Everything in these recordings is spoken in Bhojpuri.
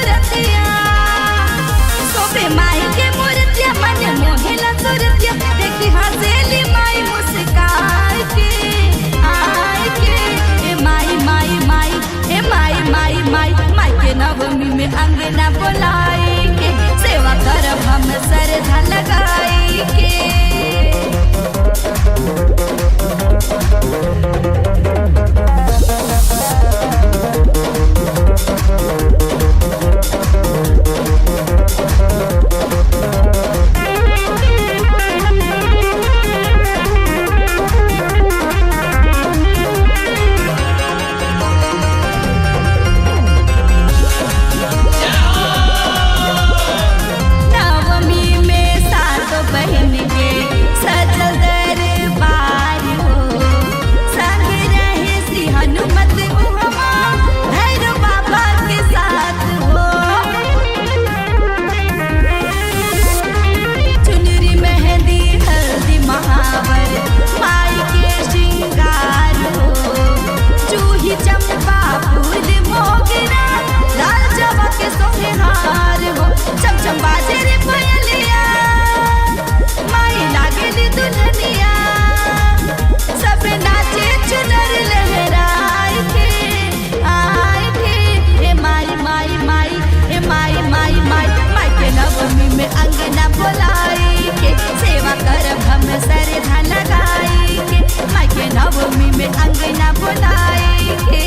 सूरतिया सोबे माई के मूर्तिया मन मोहिला सूरतिया देखी हंसेली माई मुस्काई के आय के ए माई माई माई ए माई माई माई माई के नवमी में अंगना बुलाई के सेवा करब हम श्रद्धा लगाई के अंगना बुलाई के सेवा करब हम श्रद्धा लगाई के माई के नवमी में अंगना बुलाई के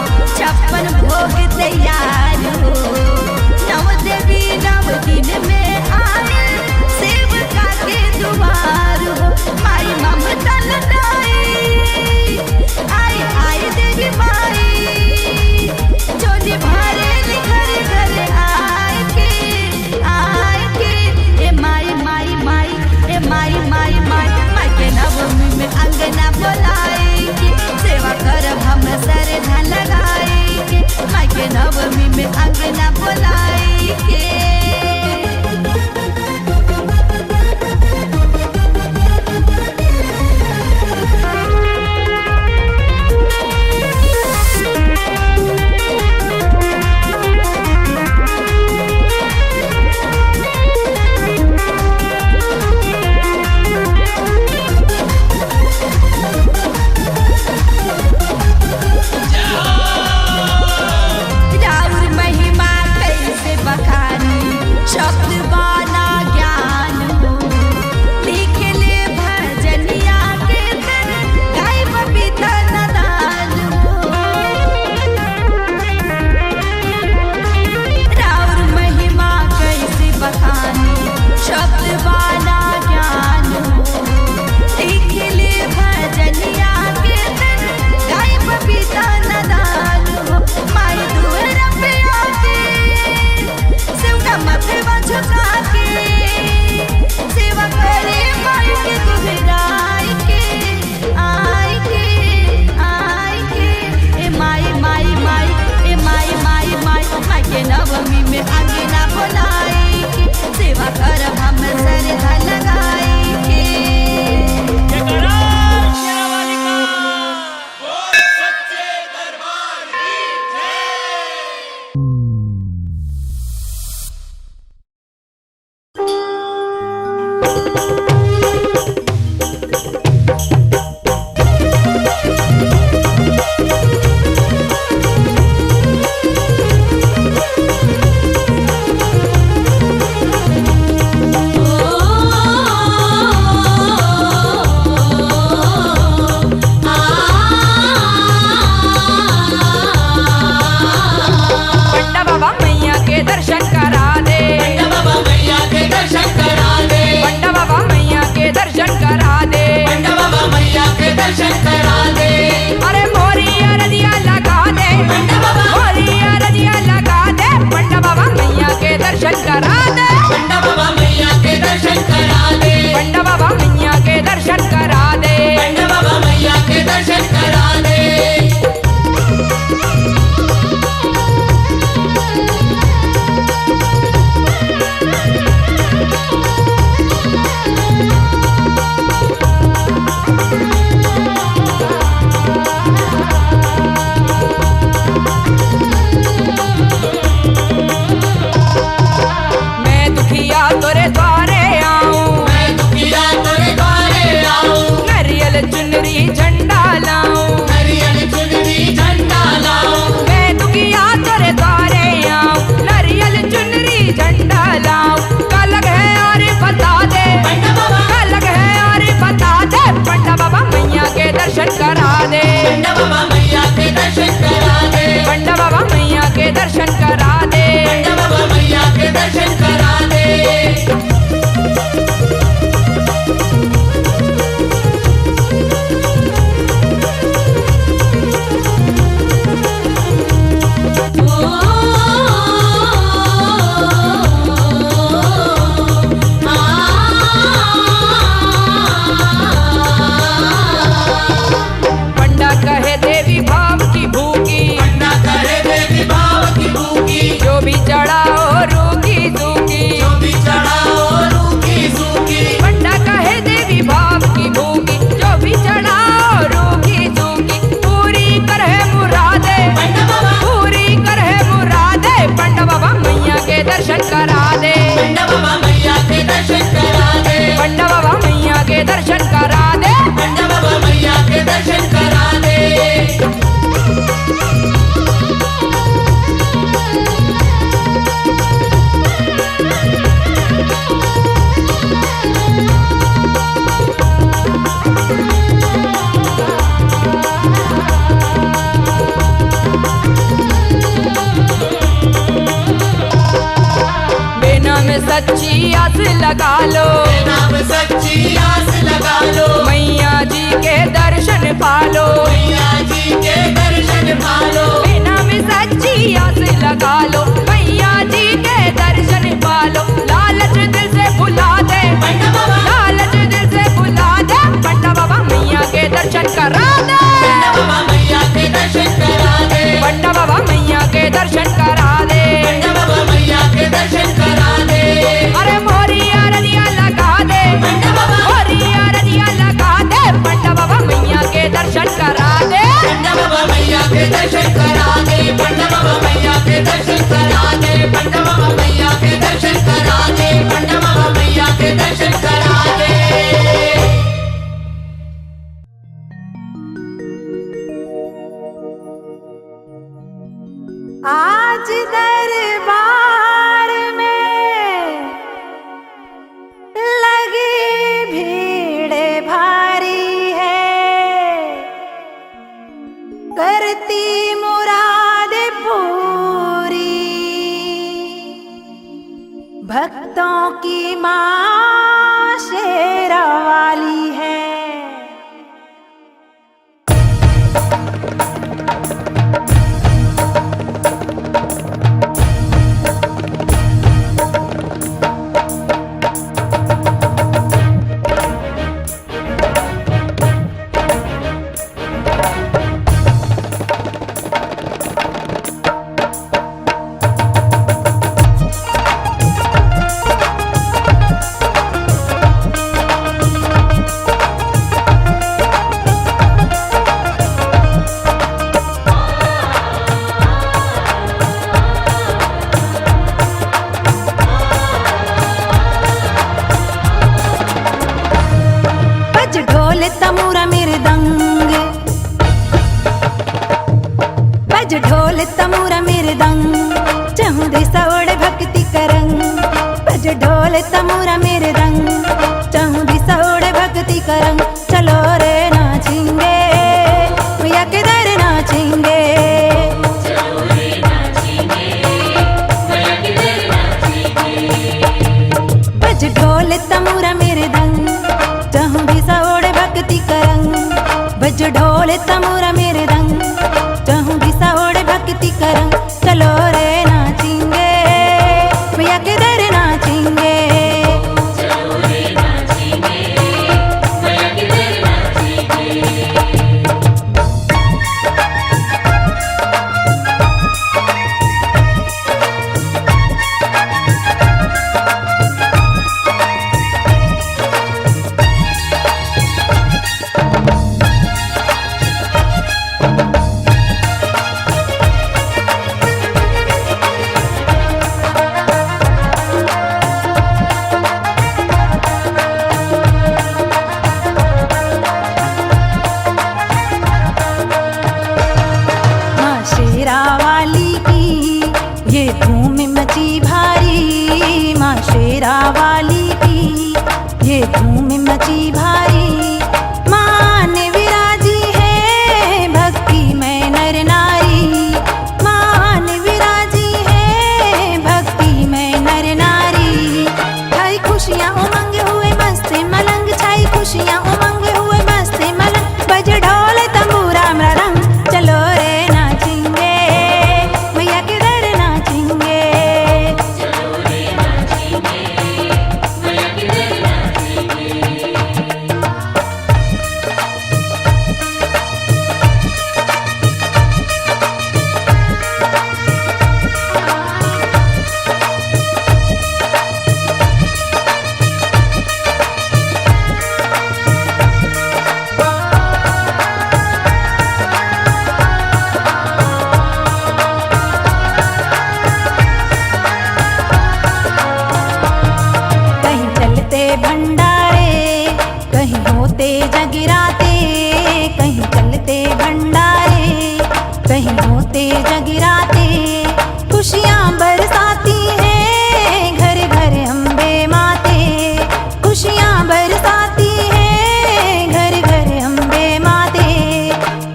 भोग तैयार हो नव देवी नव दिन में आए सेवका के दुआर हो माई ममता लुटाई आई आई देवी माई जोली भरे घर घर आए के ए माई माई माई ए माई माई माई माई के नवमी में अंगना बुलाई के सेवा करब हम श्रद्धा लगाई माई के नवमी में अंगना बुलाई के सच्ची आस लगा लो, नाम सच्ची आस लगा लो, मैया जी के दर्शन पालो, मैया जी के दर्शन पालो। नाम सच्ची आस लगा लो, मैया जी के दर्शन पालो। लालच दिल से भुला दे, पंडा बाबा, लालच दिल से भुला दे, पंडा बाबा मैया के दर्शन करा दे, पंडा बाबा मैया के दर्शन करा दे, पंडा बाबा मैया के दर्शन करा दे, पंडा बाबा मैया के दर्शन करा दे। अरे मोरी अरदिया लगा दे, पंडा बाबा, मोरी अरदिया लगा दे, पंडा बाबा मैया के दर्शन करा दे, पंडा बाबा मैया के दर्शन करा दे, पंडा बाबा मैया के दर्शन करा दे, पंडा बाबा मैया के दर्शन करा दे, पंडा बाबा मैया के दर्शन करा दे। आज दरबार में लगी भीड़ भारी है, करती मुराद पूरी भक्तों की माँ शेरा वाली है। ढोल तमूरा मृदंग, बज ढोल तमूरा मृदंग, चहु दिशा ओढ़े भक्ति करंग। बज ढोल तमूरा मृदंग, चहु दिशा ओढ़े भक्ति करंग। चलो रे नाचेंगे, मैया के दर नाचेंगे, चलो रे नाचेंगे, मैया के दर नाचेंगे। बज ढोल तमूरा मृदंग, चहु दिशा ओढ़े भक्ति करंग। बज ढोल तमूरा मृदंग, चहु दिशा ओढ़े भक्ति करंग। चलो रे नाचेंगे, मैया के दर नाचेंगे, चलो रे नाचेंगे, मैया के दर नाचेंगे। माँ शेरा वाली की ये धूम मची भारी, माँ शेरा वाली की ये धूम मची भारी। माँ ने विराजी है भक्ति में नर नारी, माँ ने विराजी है भक्ति में नर नारी। छाई खुशियाँ उमंग हुए मस्ते मलंग, छाई खुशियाँ उमंग हुए मस्ते मलंग। बज ढोल तंबूरा मृदंग, चलो रे नाचेंगे, मैया के दर नाचेंगे, चलो रे नाचेंगे, मैया के दर नाचेंगे। कहीं चलते भंडारे, कहीं होते जगराते, कहीं चलते भंडारे, कहीं होते जगराते। खुशियाँ बरसाती हैं घर घर अम्बे माते, खुशियाँ बरसाती हैं घर घर अम्बे माते।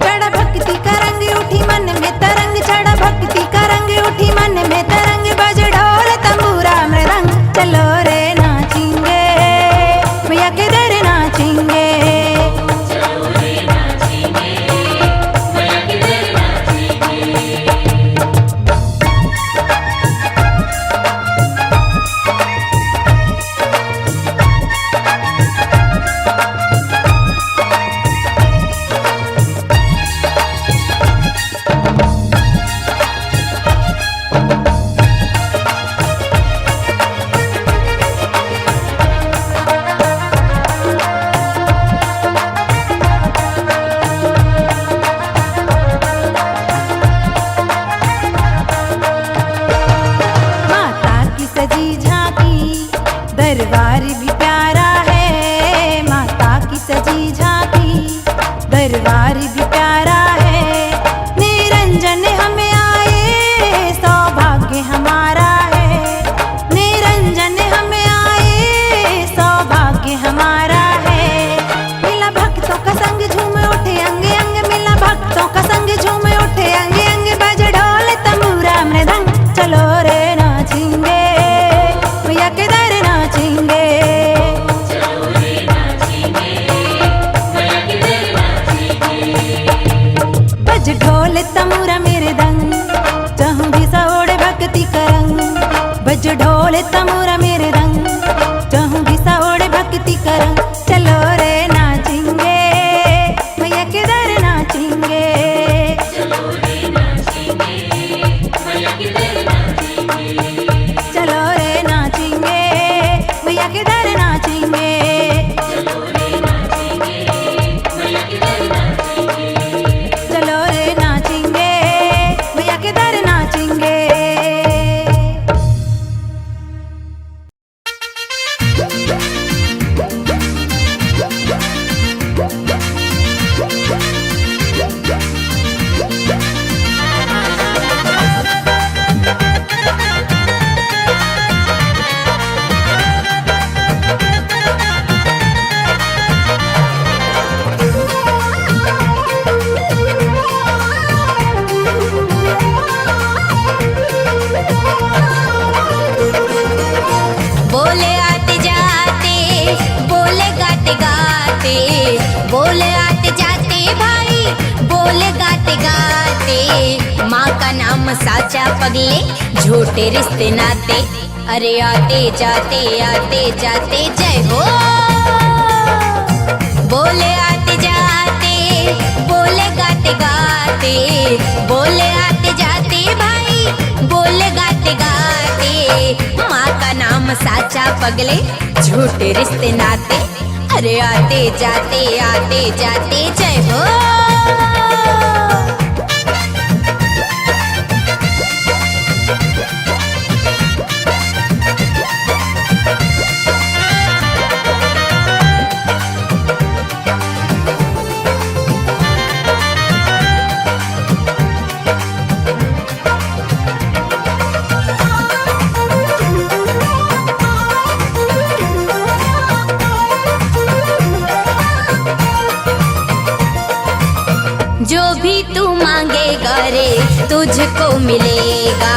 चढ़ भक्ति का रंग उठी मन में तरंग, चढ़ भक्ति का रंग उठी मन में तरंग। बज ढोल तंबूरा मृदंग, चलो सजी झांकी, दरबार भी प्यारा है। माता की सजी झांकी, दरबार भी प्यारा है। निरंजन हमें आए, सौभाग्य हमारा है। निरंजन हमें आए, सौभाग्य हमारा है। मिला भक्तों का संग झूमे उठे अंग अंग, मिला भक्तों का संग झूमे उठे अंग अंग। बज ढोल तंबूरा मृदंग, चलो रे नाचेंगे, मैया के दर नाचेंगे। बज ढोल तंबूरा मृदंग, चाहूं भी सौड़ भक्ति करंग। बज ढोल तंबूरा मृदंग, चाहूं भी सौड़ भक्ति करंग। चलो रे नाचेंगे, मैया के दर नाचेंगे। चलो रे नाचेंगे, मैया के दर नाचेंगे। चलो रे नाचेंगे, मैया के दर नाचेंगे। बोले आते जाते, बोले गाते गाते, बोले आते जाते भाई, बोले गाते गाते। माँ का नाम साचा पगले, झूठे रिश्ते नाते। अरे आते जाते जय हो। बोले आते जाते, बोले गाते गाते, बोले आते जाते भाई, बोले गाते गाते। माँ का नाम साचा पगले, झूठे रिश्ते नाते। अरे आते जाते जय हो। जो भी तू मांगेगा रे तुझको मिलेगा।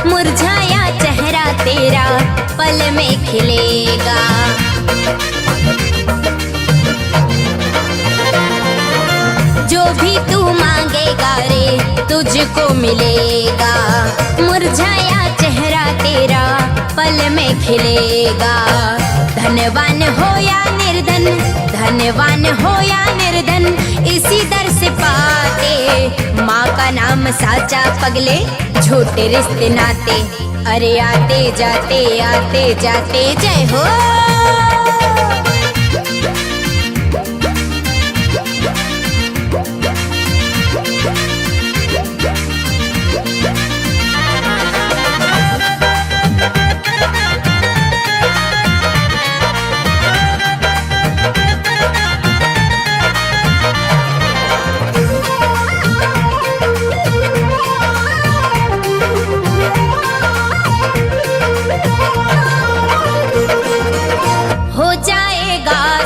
मुरझाया चेहरा तेरा पल में खिलेगा। जो भी तू मांगेगा रे तुझको मिलेगा। मुरझाया चेहरा तेरा पल में खिलेगा। धनवान हो या निर्धन, धनवान हो या निर्धन, इसी दर से पाते। माँ का नाम साचा पगले, झूठे रिश्ते नाते। अरे आते जाते जय हो।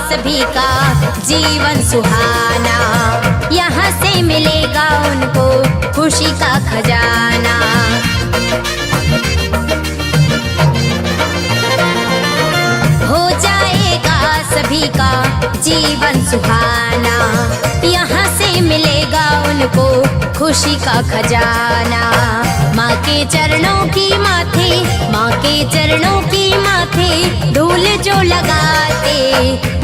सभी का जीवन सुहाना, यहाँ से मिलेगा उनको खुशी का खजाना। हो जाएगा सभी का जीवन सुहाना, यहाँ से मिलेगा उनको खुशी का खजाना। माँ के चरणों की माथे, माँ के चरणों की माथे धूल जो लगाते।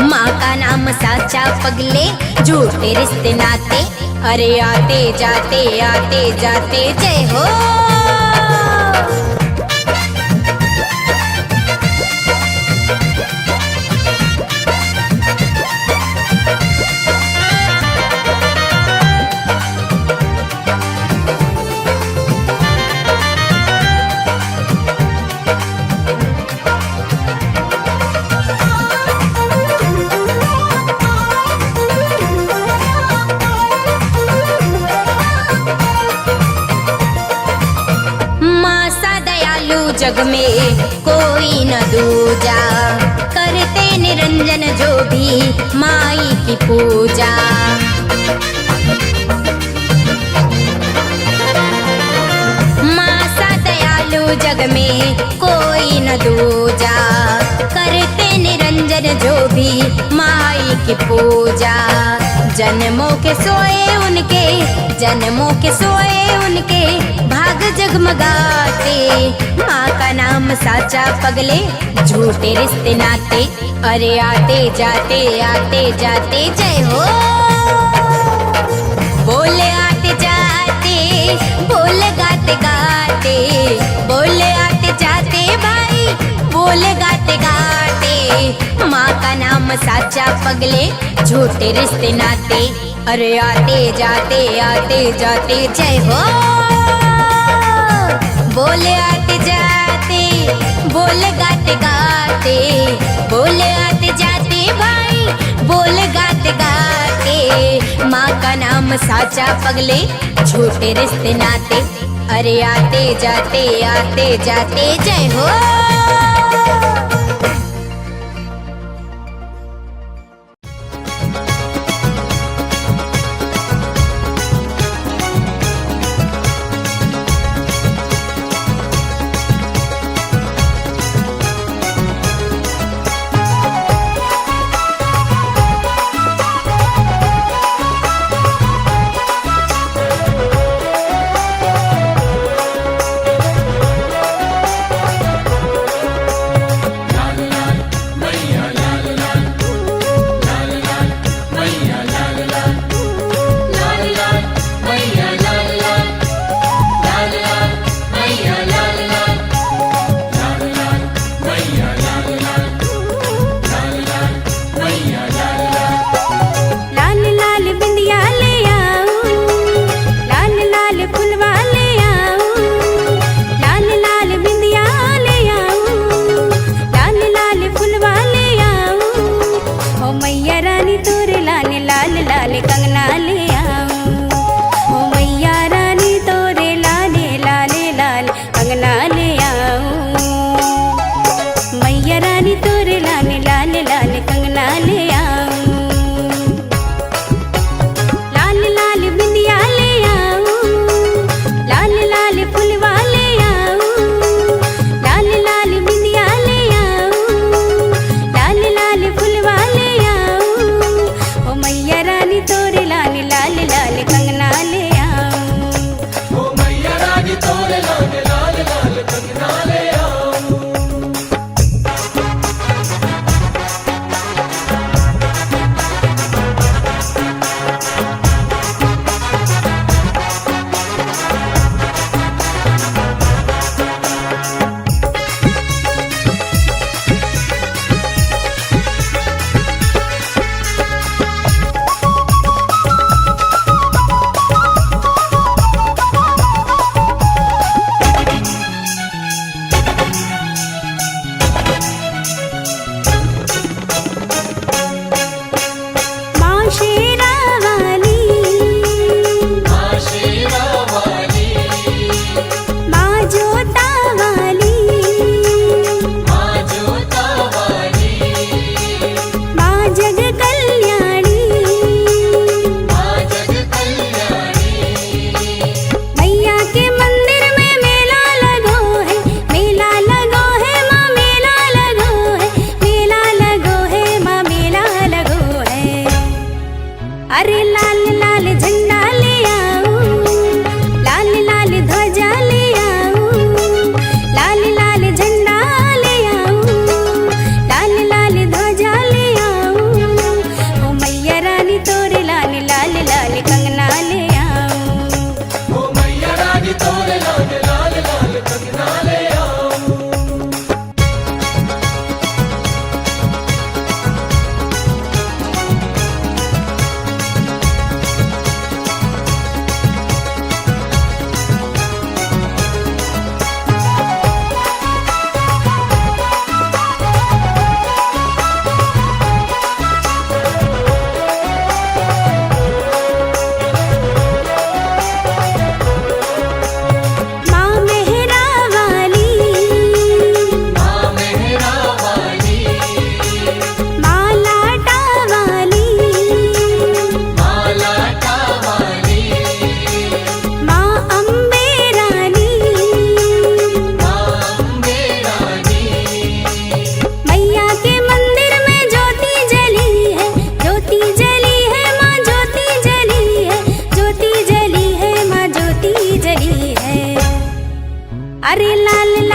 माँ का नाम साचा पगले, झूठे रिश्ते नाते। अरे आते जाते जय हो। दयालु जग में कोई न दूजा, करते निरंजन जो भी माई की पूजा। माँ सा दयालु जग में कोई न दूजा, करते निरंजन जो भी माई की पूजा। जन्मों के सोए उनके, जन्मों के सोए उनके भाग जगमगाते। माँ का नाम साचा पगले झूठे रिश्ते नाते, अरे आते जाते आते जाते जय हो। बोले आते जाते, बोले गाते गाते, बोले आते जाते भाई, बोले गाते गाते। माँ का नाम साचा पगले झूठे रिश्ते नाते, अरे आते जाते जय हो। बोले आते जाते, बोले गाते गाते, बोले आते जाते भाई, बोले गाते गाते। माँ का नाम साचा पगले झूठे रिश्ते नाते, अरे आते जाते जय हो।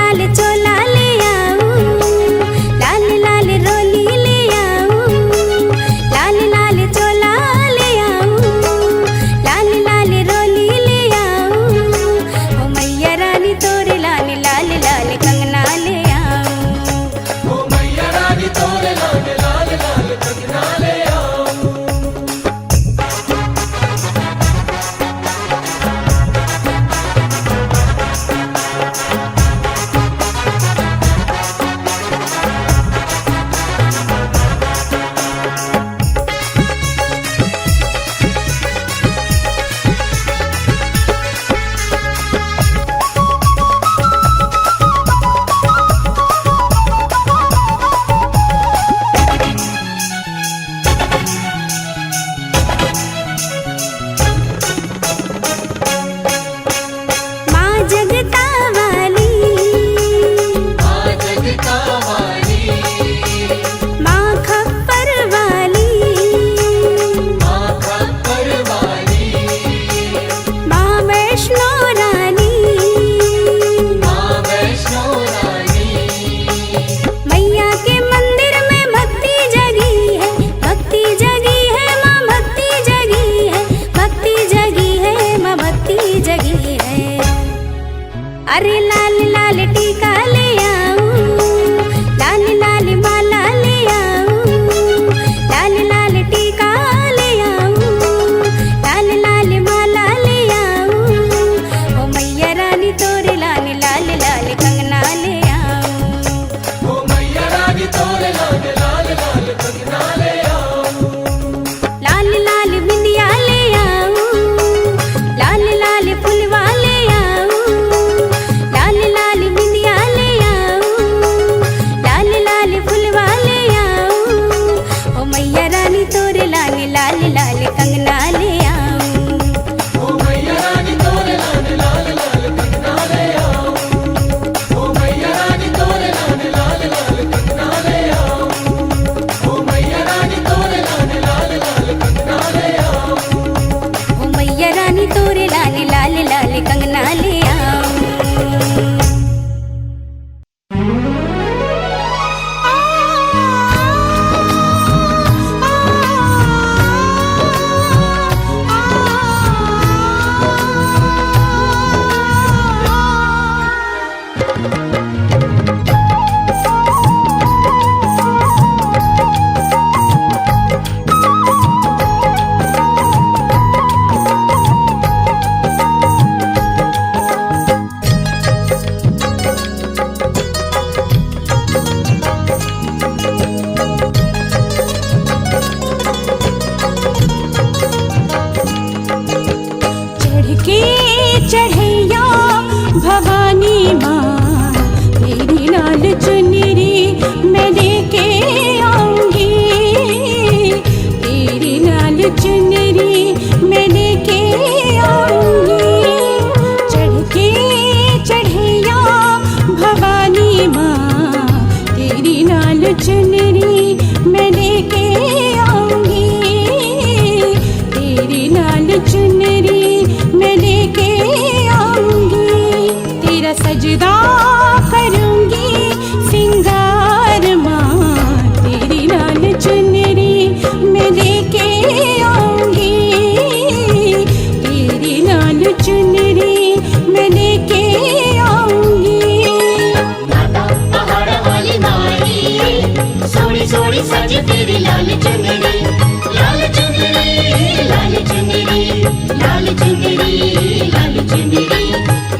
लाल चोला ले आऊं, लाल लाल रोली ले आऊं, लाल लाल चोला ले आऊं, लाल लाल रोली ले आऊं। ओ मैया रानी तोरे लाल लाल लाल कंगना ले आऊं। ओ मैया रानी तोरे लाल लाल लाल कंगना ले आऊं। माँ जगता वाली, माँ जगता वाली, माँ खप्पर वाली, माँ खप्पर वाली, माँ वैष्णो रानी, माँ वैष्णो रानी। मैया के मंदिर में भक्ति जगी है, भक्ति जगी है माँ, भक्ति जगी है, भक्ति जगी है माँ, भक्ति जगी है। अरे लाल लाल टीका ले आऊं, लाल लाल माला ले आऊं, लाल लाल टीका ले आऊं, लाल लाल माला ले आऊं। ओ मैया रानी तोरे लाल लाल लाल कंगना ले आऊं। ओ मैया रानी तोरे लाल लाल लाल कंगना ले आऊं। लाल लाल बिंदिया ले आऊं, लाल लाल फुलवा ले आऊं, लाल लाल बिंदिया ले आऊं, लाल लाल फुलवा ले आऊं। ओ मैया रानी तोरे लाल लाल लाल कंगना ले आऊं। ओ मैया रानी तोरे लाल लाल लाल कंगना ले आऊं। ओ मैया रानी तोरे लाल लाल लाल कंगना ले आऊं। ओ मैया रानी तोरे लाल लाल लाल कंगना ले आऊं। ओ मैया रानी तोरे लाल लाल लाल कंगना ले आऊं। चढ़ के चढ़ैया भवानी माँ, तेरी लाल चुनरी मैं लेके आऊंगी, तेरी लाल चुनरी मैं लेके आऊंगी। चढ़ के चढ़ैया भवानी माँ, तेरी लाल चुनरी मैं लेके आऊंगी, तेरी लाल चुनरी मैं लेके आऊंगी। तेरा सजदा करूंगी सिंगार माँ, तेरी लाल चुनरी मैं लेके आऊंगी, तेरी लाल चुनरी मैं लेके आऊंगी। माता पहाड़ वाली माई, सोनी सोनी सज तेरी लाल चुनरी, लाल चुनरी, लाल चुनरी, लाल चुनरी, लाल चुनरी।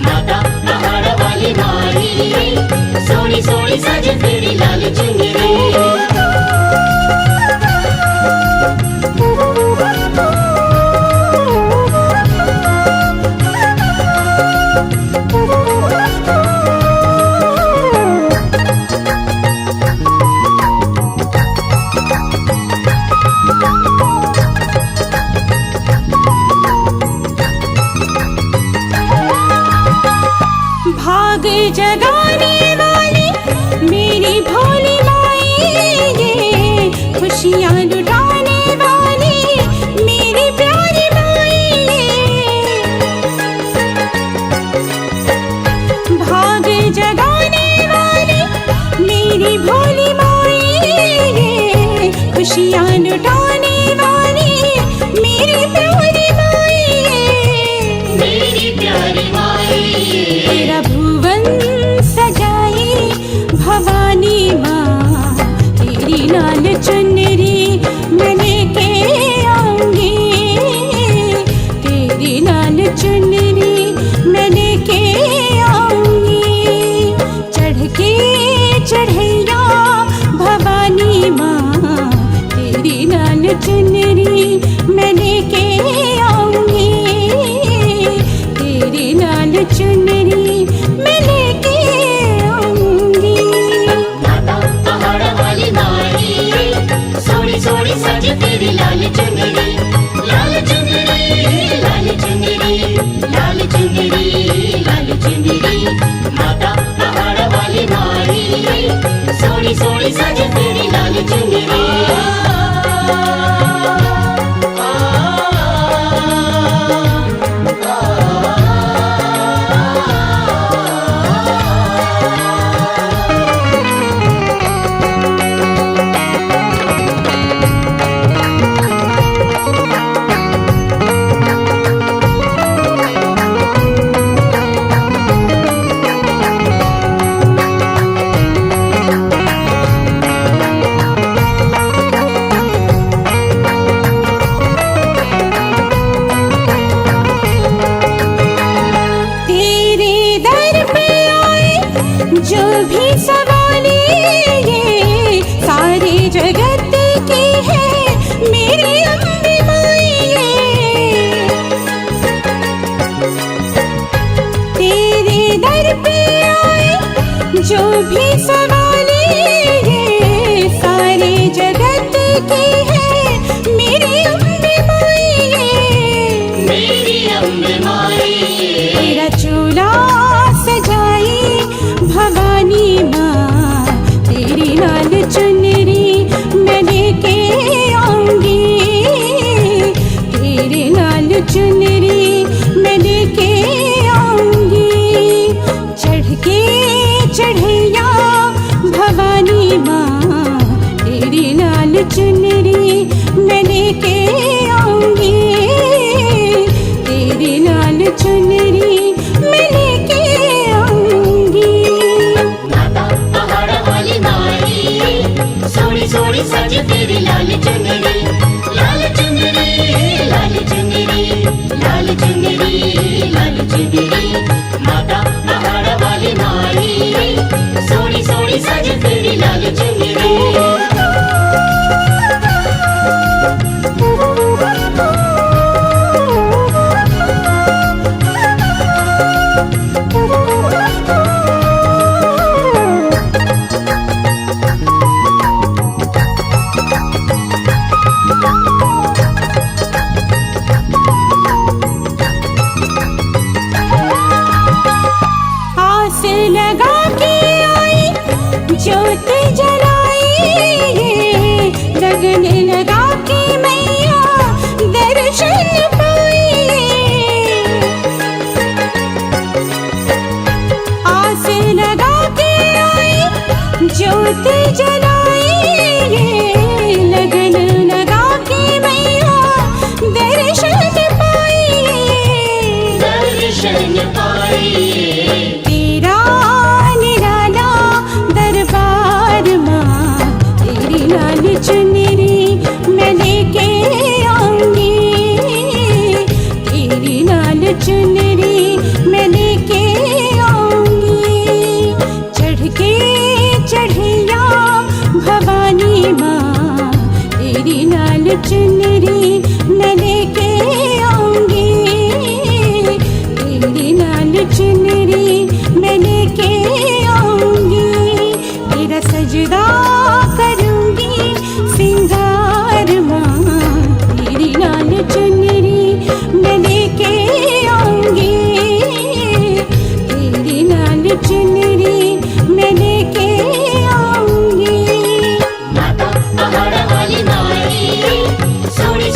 माता पहाड़ वाली माई, सोनी सोनी सज तेरी लाल चुनरी। भाग जगाने वाली मेरी भोली माई, ये खुशियाँ लुटाने वाली मेरी प्यारी माई, ये भाग जगाने खुशियाँ लुटाने वाली मेरी प्यारी माई, मेरी प्यारी माई, तेरा भुवन सजाई भवानी माँ, तेरी लाल चुनरी मैं लेके आऊंगी, तेरी लाल चुनरी मैं लेके आऊंगी। चढ़ के चढ़ैया भवानी माँ, तेरी लाल चुनरी मैं लेके आऊंगी, तेरी लाल चुनरी मैं लेके आऊंगी। माता पहाड़ वाली माई, सोनी सोनी सज तेरी लाल चुनरी, लाल चुनरी, लाल चुनरी, लाल चुनरी, लाल चुनरी। माता पहाड़ वाली माई, सोनी सोनी सज तेरी लाल चुनरी। तेरे दर पे आए जो भी सवाली, ये सारे जगत की है मेरी अम्बे माई, तेरे दर पे आए जो भी सवाली, ये सारे जगत की है मेरी अम्बे माई, मेरी अम्बे माई, तेरा चूल्हा सजाई भवानी माँ, तेरी लाल चुनरी मैं लेके आऊंगी, तेरी लाल चुनरी मैं लेके आऊंगी। चढ़ के चढ़ैया भवानी माँ, तेरी लाल चुनरी मैं लेके आऊंगी, तेरी लाल चुनरी मैं लेके आऊंगी। माता पहाड़ वाली माई, सोनी सोनी सज तेरी लाल चुनरी, लाल चुनरी, लाल चुनरी, लाल चुनरी, लाल चुनरी। माता पहाड़ वाली माई, सोनी सोनी सज तेरी लाल चुनरी। आस लगा के आई ज्योत जलाई, लगन लगा के मैया दर्शन पाई, आस लगा के आई ज्योत जलाई, लगन लगा के मैया दर्शन पाई, दर्शन पाई, तेरा निराला दरबार माँ, तेरी लाल चुनरी मैं लेके आऊंगी, तेरी लाल चुनरी मैं लेके आऊंगी। चढ़ के चढ़ैया भवानी माँ, तेरी लाल चुनरी मैं लेके आऊंगी, तेरी लाल चुनरी मैं लेके आऊंगी। तेरा सजदा करूंगी सिंगार माँ, तेरी लाल चुनरी मैं लेके आऊंगी, तेरी लाल चुनरी मैं लेके आऊंगी। माता पहाड़ वाली माई, सोनी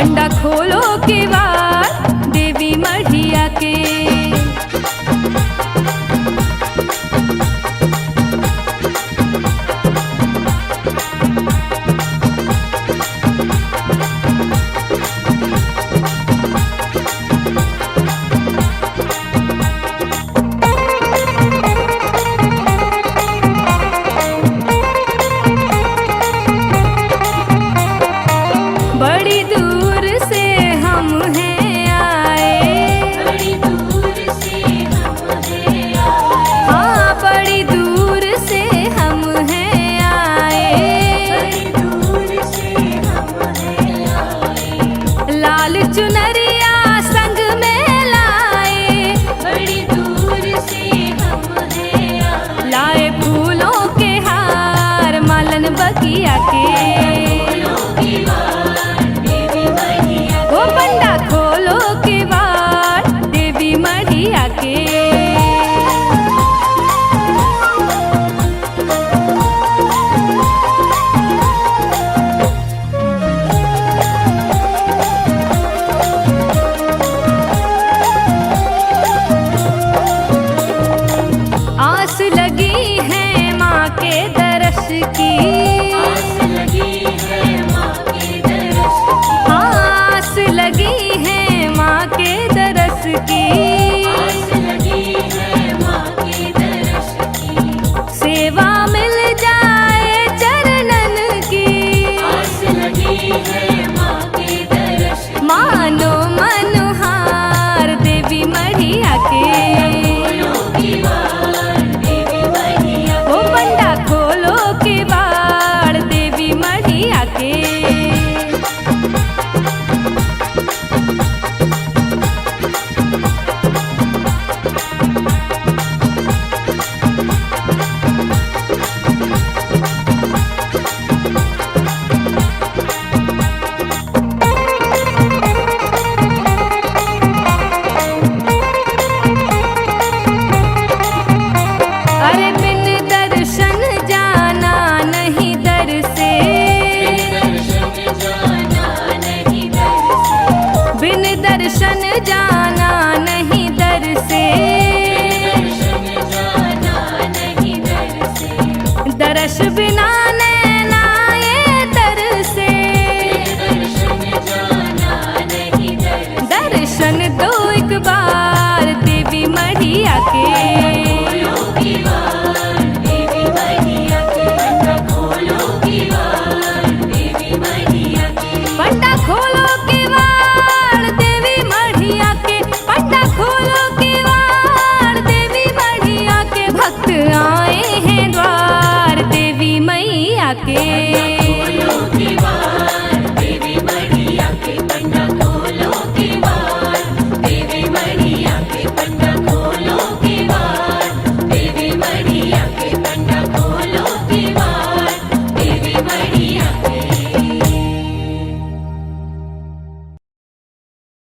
पंडा खोलो केवाड़ देवी मढ़िया के। बड़ी